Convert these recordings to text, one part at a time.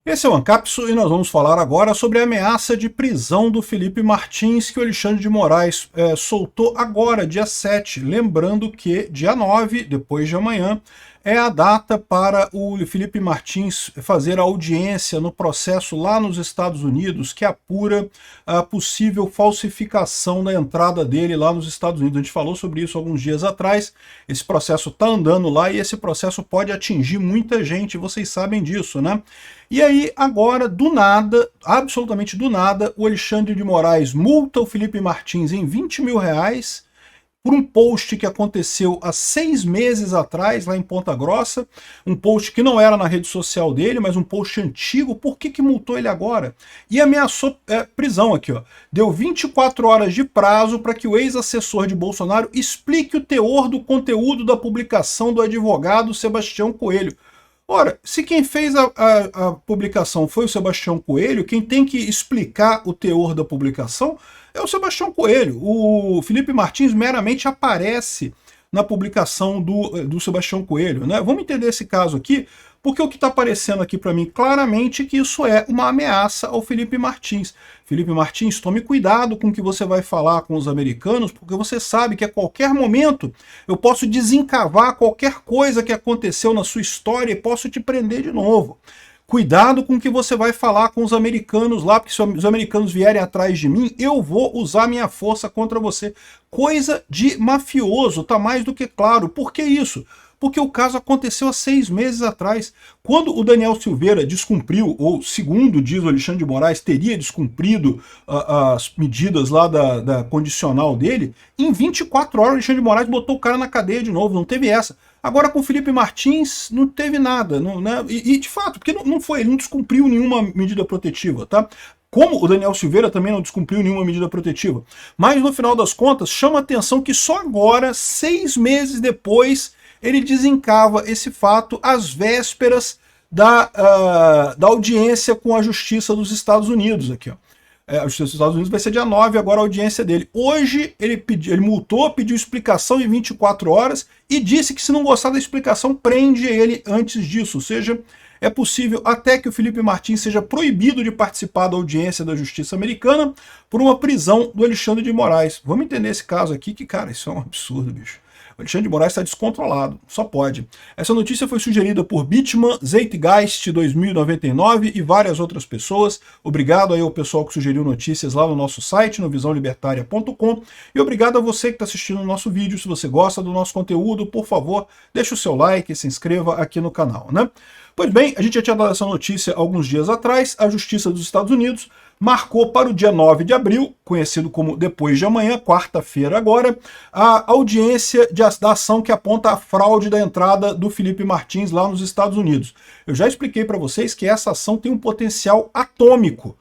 Esse é o Ancapso e nós vamos falar agora sobre a ameaça de prisão do Felipe Martins que o Alexandre de Moraes soltou agora, dia 7. Lembrando que dia 9, depois de amanhã, é a data para o Felipe Martins fazer a audiência no processo lá nos Estados Unidos que apura a possível falsificação da entrada dele lá nos Estados Unidos. A gente falou sobre isso alguns dias atrás. Esse processo está andando lá e esse processo pode atingir muita gente, vocês sabem disso, né? E aí, agora, do nada, absolutamente do nada, o Alexandre de Moraes multa o Felipe Martins em R$ 20.000 por um post que aconteceu há 6 meses atrás, lá em Ponta Grossa, um post que não era na rede social dele, mas um post antigo. Por que multou ele agora? E ameaçou prisão aqui, ó. Deu 24 horas de prazo para que o ex-assessor de Bolsonaro explique o teor do conteúdo da publicação do advogado Sebastião Coelho. Ora, se quem fez a publicação foi o Sebastião Coelho, quem tem que explicar o teor da publicação é o Sebastião Coelho. O Felipe Martins meramente aparece na publicação do Sebastião Coelho, né? Vamos entender esse caso aqui, porque o que está aparecendo aqui para mim claramente é que isso é uma ameaça ao Felipe Martins. Felipe Martins, tome cuidado com o que você vai falar com os americanos, porque você sabe que a qualquer momento eu posso desencavar qualquer coisa que aconteceu na sua história e posso te prender de novo. Cuidado com o que você vai falar com os americanos lá, porque se os americanos vierem atrás de mim, eu vou usar minha força contra você. Coisa de mafioso, tá mais do que claro. Por que isso? Porque o caso aconteceu há 6 meses atrás. Quando o Daniel Silveira descumpriu, ou segundo diz o Alexandre de Moraes, teria descumprido as medidas lá da condicional dele, em 24 horas o Alexandre de Moraes botou o cara na cadeia de novo, não teve essa. Agora com o Felipe Martins não teve nada, não, né? E de fato, porque não foi, ele não descumpriu nenhuma medida protetiva, tá? Como o Daniel Silveira também não descumpriu nenhuma medida protetiva. Mas no final das contas, chama a atenção que só agora, 6 meses depois, ele desencava esse fato às vésperas da audiência com a Justiça dos Estados Unidos. Aqui, ó. A Justiça dos Estados Unidos vai ser dia 9, agora a audiência dele. Hoje ele multou, pediu explicação em 24 horas e disse que se não gostar da explicação, prende ele antes disso. Ou seja, é possível até que o Felipe Martins seja proibido de participar da audiência da Justiça americana por uma prisão do Alexandre de Moraes. Vamos entender esse caso aqui, que, cara, isso é um absurdo, bicho. O Alexandre de Moraes está descontrolado, só pode. Essa notícia foi sugerida por Bitman, Zeitgeist 2099 e várias outras pessoas. Obrigado aí ao pessoal que sugeriu notícias lá no nosso site, no visãolibertaria.com. E obrigado a você que está assistindo o nosso vídeo. Se você gosta do nosso conteúdo, por favor, deixe o seu like e se inscreva aqui no canal, né? Pois bem, a gente já tinha dado essa notícia alguns dias atrás. A Justiça dos Estados Unidos marcou para o dia 9 de abril, conhecido como depois de amanhã, quarta-feira agora, a audiência da ação que aponta a fraude da entrada do Felipe Martins lá nos Estados Unidos. Eu já expliquei para vocês que essa ação tem um potencial atômico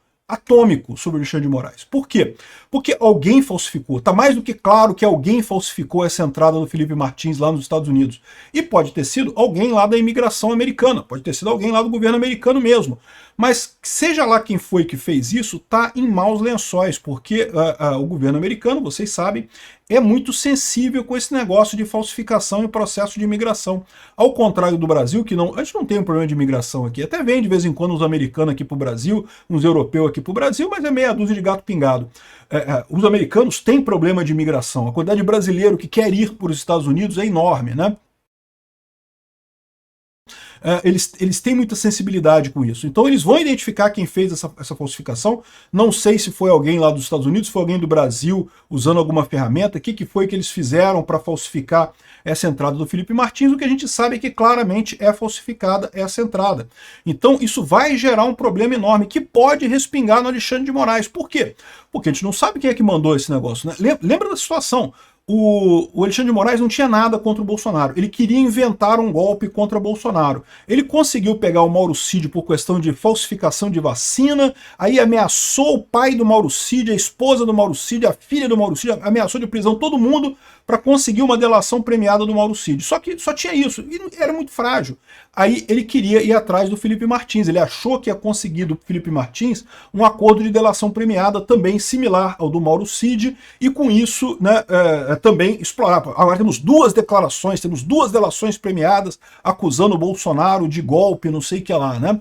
sobre o Alexandre de Moraes. Por quê? Porque alguém falsificou. Está mais do que claro que alguém falsificou essa entrada do Felipe Martins lá nos Estados Unidos. E pode ter sido alguém lá da imigração americana, pode ter sido alguém lá do governo americano mesmo. Mas seja lá quem foi que fez isso, está em maus lençóis, porque o governo americano, vocês sabem, é muito sensível com esse negócio de falsificação e processo de imigração. Ao contrário do Brasil, que não, a gente não tem um problema de imigração aqui. Até vem de vez em quando uns americanos aqui para o Brasil, uns europeus aqui para o Brasil, mas é meia dúzia de gato pingado. Os americanos têm problema de imigração. A quantidade de brasileiro que quer ir para os Estados Unidos é enorme, né? Eles têm muita sensibilidade com isso. Então eles vão identificar quem fez essa falsificação. Não sei se foi alguém lá dos Estados Unidos, se foi alguém do Brasil usando alguma ferramenta. O que foi que eles fizeram para falsificar essa entrada do Felipe Martins? O que a gente sabe é que claramente é falsificada essa entrada. Então isso vai gerar um problema enorme que pode respingar no Alexandre de Moraes. Por quê? Porque a gente não sabe quem é que mandou esse negócio, né? Lembra da situação? O Alexandre de Moraes não tinha nada contra o Bolsonaro. Ele queria inventar um golpe contra Bolsonaro. Ele conseguiu pegar o Mauro Cid por questão de falsificação de vacina, aí ameaçou o pai do Mauro Cid, a esposa do Mauro Cid, a filha do Mauro Cid, ameaçou de prisão todo mundo para conseguir uma delação premiada do Mauro Cid. Só que só tinha isso, e era muito frágil. Aí ele queria ir atrás do Felipe Martins, ele achou que ia conseguir do Felipe Martins um acordo de delação premiada também similar ao do Mauro Cid, e com isso, né, também explorar. Agora temos duas declarações, temos duas delações premiadas acusando o Bolsonaro de golpe, não sei o que lá, né?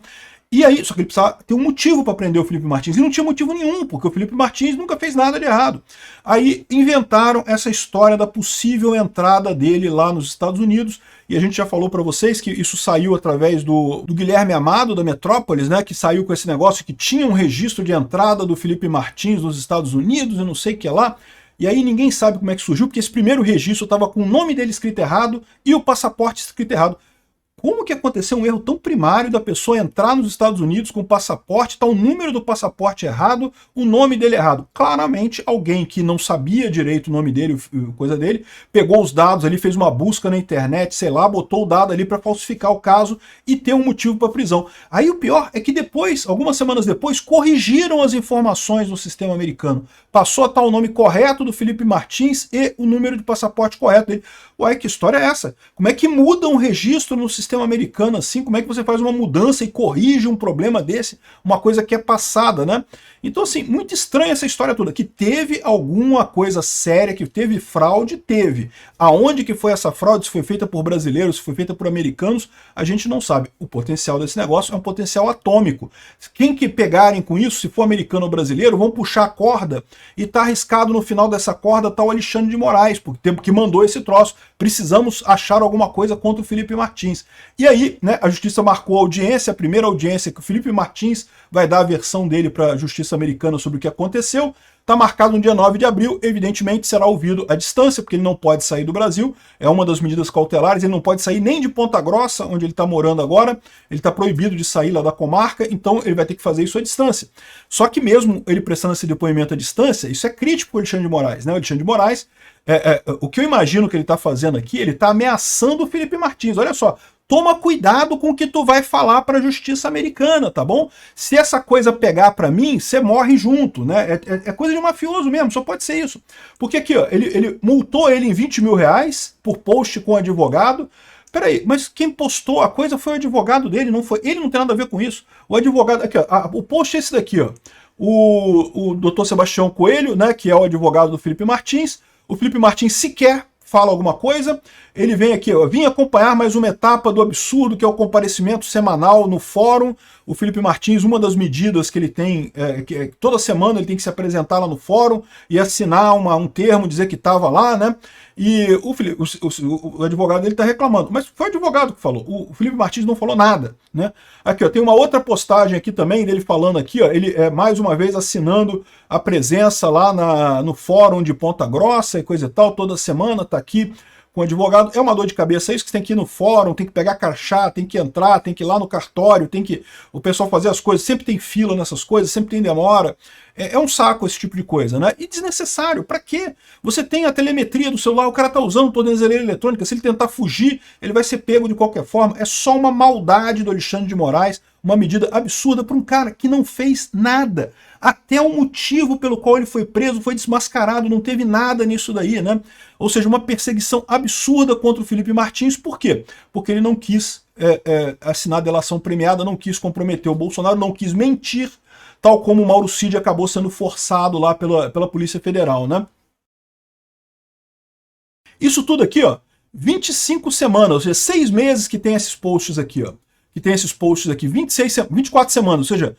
E aí, só que ele precisava ter um motivo para prender o Felipe Martins, e não tinha motivo nenhum, porque o Felipe Martins nunca fez nada de errado. Aí inventaram essa história da possível entrada dele lá nos Estados Unidos, e a gente já falou para vocês que isso saiu através do Guilherme Amado, da Metrópolis, né, que saiu com esse negócio que tinha um registro de entrada do Felipe Martins nos Estados Unidos, e não sei o que lá. E aí ninguém sabe como é que surgiu, porque esse primeiro registro estava com o nome dele escrito errado e o passaporte escrito errado. Como que aconteceu um erro tão primário da pessoa entrar nos Estados Unidos com o passaporte, tá o número do passaporte errado, o nome dele errado? Claramente alguém que não sabia direito o nome dele, coisa dele, pegou os dados ali, fez uma busca na internet, sei lá, botou o dado ali para falsificar o caso e ter um motivo para prisão. Aí o pior é que depois, algumas semanas depois, corrigiram as informações no sistema americano. Passou a estar o nome correto do Felipe Martins e o número de passaporte correto dele. Ué, que história é essa? Como é que muda um registro no sistema americano assim? Como é que você faz uma mudança e corrige um problema desse? Uma coisa que é passada, né? Então, assim, muito estranha essa história toda. Que teve alguma coisa séria, que teve fraude, teve. Aonde que foi essa fraude? Se foi feita por brasileiros, se foi feita por americanos, a gente não sabe. O potencial desse negócio é um potencial atômico. Quem que pegarem com isso, se for americano ou brasileiro, vão puxar a corda e tá arriscado no final dessa corda tá o Alexandre de Moraes, porque tempo que mandou esse troço. Precisamos achar alguma coisa contra o Felipe Martins. E aí, né, a justiça marcou a audiência, a primeira audiência que o Felipe Martins vai dar a versão dele para a justiça americana sobre o que aconteceu. Está marcado no dia 9 de abril, evidentemente será ouvido à distância, porque ele não pode sair do Brasil, é uma das medidas cautelares, ele não pode sair nem de Ponta Grossa, onde ele está morando agora, ele está proibido de sair lá da comarca, então ele vai ter que fazer isso à distância. Só que mesmo ele prestando esse depoimento à distância, isso é crítico para o Alexandre de Moraes, né? O Alexandre de Moraes, o que eu imagino que ele está fazendo aqui, ele está ameaçando o Felipe Martins, olha só, toma cuidado com o que tu vai falar para a justiça americana, tá bom? Se essa coisa pegar para mim, você morre junto, né? É coisa de mafioso mesmo, só pode ser isso. Porque aqui, ó, ele multou ele em 20 mil reais por post com advogado. Peraí, mas quem postou a coisa foi o advogado dele, não foi? Ele não tem nada a ver com isso. O advogado, aqui, ó, o post é esse daqui, ó. O doutor Sebastião Coelho, né, que é o advogado do Felipe Martins. O Felipe Martins sequer fala alguma coisa, ele vem aqui, ó, vim acompanhar mais uma etapa do absurdo que é o comparecimento semanal no fórum. O Felipe Martins, uma das medidas que ele tem, que toda semana ele tem que se apresentar lá no fórum e assinar um termo, dizer que estava lá, né? E o advogado dele está reclamando, mas foi o advogado que falou, o Felipe Martins não falou nada, né? Aqui, ó, tem uma outra postagem aqui também dele falando aqui, ó, ele mais uma vez assinando a presença lá no fórum de Ponta Grossa e coisa e tal, toda semana tá aqui com o advogado. É uma dor de cabeça isso, que você tem que ir no fórum, tem que pegar crachá, tem que entrar, tem que ir lá no cartório, tem que o pessoal fazer as coisas, sempre tem fila nessas coisas, sempre tem demora. É um saco esse tipo de coisa, né? E desnecessário, pra quê? Você tem a telemetria do celular, o cara tá usando tornozeleira eletrônica, se ele tentar fugir, ele vai ser pego de qualquer forma. É só uma maldade do Alexandre de Moraes, uma medida absurda para um cara que não fez nada. Até o motivo pelo qual ele foi preso foi desmascarado, não teve nada nisso daí, né? Ou seja, uma perseguição absurda contra o Felipe Martins. Por quê? Porque ele não quis assinar delação premiada, não quis comprometer o Bolsonaro, não quis mentir, tal como o Mauro Cid acabou sendo forçado lá pela Polícia Federal, né? Isso tudo aqui, ó, 25 semanas, ou seja, 6 meses que tem esses posts aqui, ó. Que tem esses posts aqui, 24 semanas, ou seja,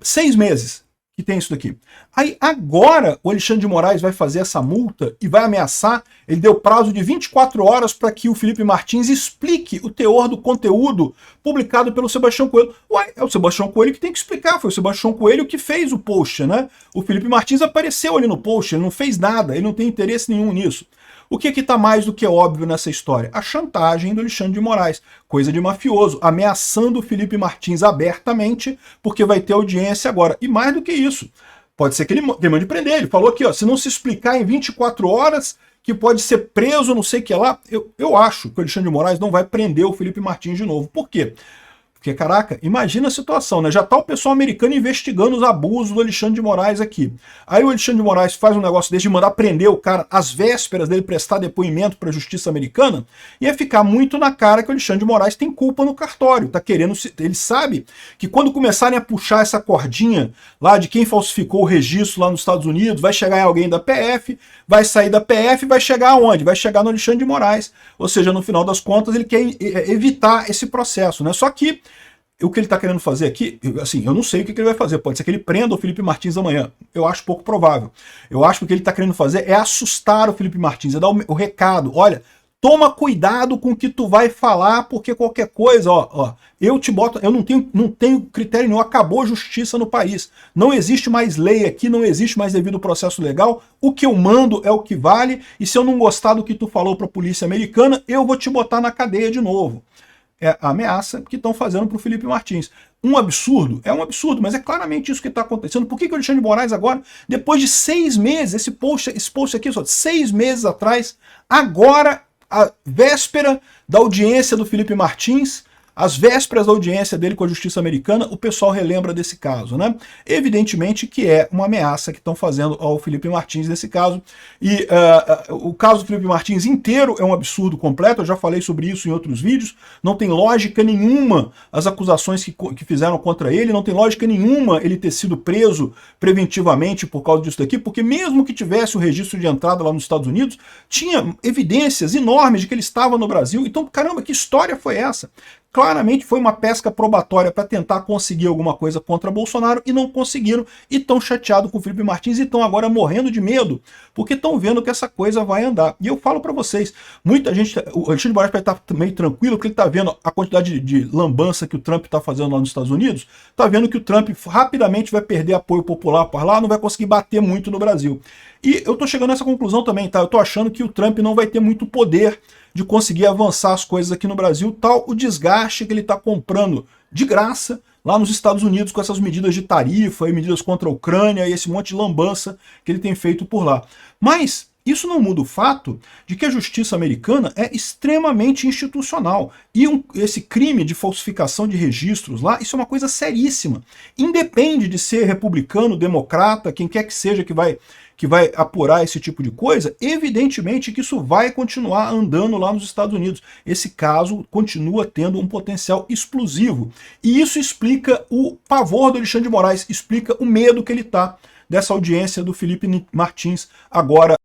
6 meses que tem isso daqui. Aí agora o Alexandre de Moraes vai fazer essa multa e vai ameaçar, ele deu prazo de 24 horas para que o Felipe Martins explique o teor do conteúdo publicado pelo Sebastião Coelho. Ué, é o Sebastião Coelho que tem que explicar, foi o Sebastião Coelho que fez o post, né? O Felipe Martins apareceu ali no post, ele não fez nada, ele não tem interesse nenhum nisso. O que está mais do que óbvio nessa história? A chantagem do Alexandre de Moraes, coisa de mafioso, ameaçando o Felipe Martins abertamente, porque vai ter audiência agora. E mais do que isso, pode ser que ele mande prender. Ele falou aqui, ó, se não se explicar em 24 horas, que pode ser preso, não sei o que lá. Eu acho que o Alexandre de Moraes não vai prender o Felipe Martins de novo. Por quê? Porque, caraca, imagina a situação, né? Já tá o pessoal americano investigando os abusos do Alexandre de Moraes aqui. Aí o Alexandre de Moraes faz um negócio desse de mandar prender o cara às vésperas dele prestar depoimento para a justiça americana, ia ficar muito na cara que o Alexandre de Moraes tem culpa no cartório. Tá querendo, ele sabe que quando começarem a puxar essa cordinha lá de quem falsificou o registro lá nos Estados Unidos, vai chegar em alguém da PF, vai sair da PF e vai chegar aonde? Vai chegar no Alexandre de Moraes. Ou seja, no final das contas, ele quer evitar esse processo, né? Só que o que ele está querendo fazer aqui, assim, eu não sei o que ele vai fazer, pode ser que ele prenda o Felipe Martins amanhã, eu acho pouco provável. Eu acho que o que ele está querendo fazer é assustar o Felipe Martins, é dar o recado, olha, toma cuidado com o que tu vai falar, porque qualquer coisa, ó, eu te boto, eu não tenho critério nenhum, acabou a justiça no país, não existe mais lei aqui, não existe mais devido processo legal, o que eu mando é o que vale, e se eu não gostar do que tu falou para a polícia americana, eu vou te botar na cadeia de novo. É a ameaça que estão fazendo para o Felipe Martins. Um absurdo? É um absurdo, mas é claramente isso que está acontecendo. Por que o Alexandre de Moraes agora, depois de 6 meses, esse post aqui, só 6 meses atrás, agora, a véspera da audiência do Felipe Martins, às vésperas da audiência dele com a justiça americana, o pessoal relembra desse caso, né? Evidentemente que é uma ameaça que estão fazendo ao Felipe Martins nesse caso, e o caso do Felipe Martins inteiro é um absurdo completo, eu já falei sobre isso em outros vídeos, não tem lógica nenhuma as acusações que fizeram contra ele, não tem lógica nenhuma ele ter sido preso preventivamente por causa disso daqui, porque mesmo que tivesse o registro de entrada lá nos Estados Unidos, tinha evidências enormes de que ele estava no Brasil, então, caramba, que história foi essa? Claramente foi uma pesca probatória para tentar conseguir alguma coisa contra Bolsonaro e não conseguiram, e estão chateados com o Felipe Martins e estão agora morrendo de medo, porque estão vendo que essa coisa vai andar. E eu falo para vocês, muita gente, o Alexandre de Moraes vai estar meio tranquilo, porque ele está vendo a quantidade de lambança que o Trump está fazendo lá nos Estados Unidos, está vendo que o Trump rapidamente vai perder apoio popular por lá, não vai conseguir bater muito no Brasil. E eu estou chegando a essa conclusão também, tá? Eu estou achando que o Trump não vai ter muito poder de conseguir avançar as coisas aqui no Brasil, tal o desgaste que ele está comprando de graça lá nos Estados Unidos com essas medidas de tarifa e medidas contra a Ucrânia e esse monte de lambança que ele tem feito por lá. Mas isso não muda o fato de que a justiça americana é extremamente institucional. E esse crime de falsificação de registros lá, isso é uma coisa seríssima. Independe de ser republicano, democrata, quem quer que seja que vai apurar esse tipo de coisa, evidentemente que isso vai continuar andando lá nos Estados Unidos. Esse caso continua tendo um potencial explosivo. E isso explica o pavor do Alexandre de Moraes, explica o medo que ele está dessa audiência do Felipe Martins agora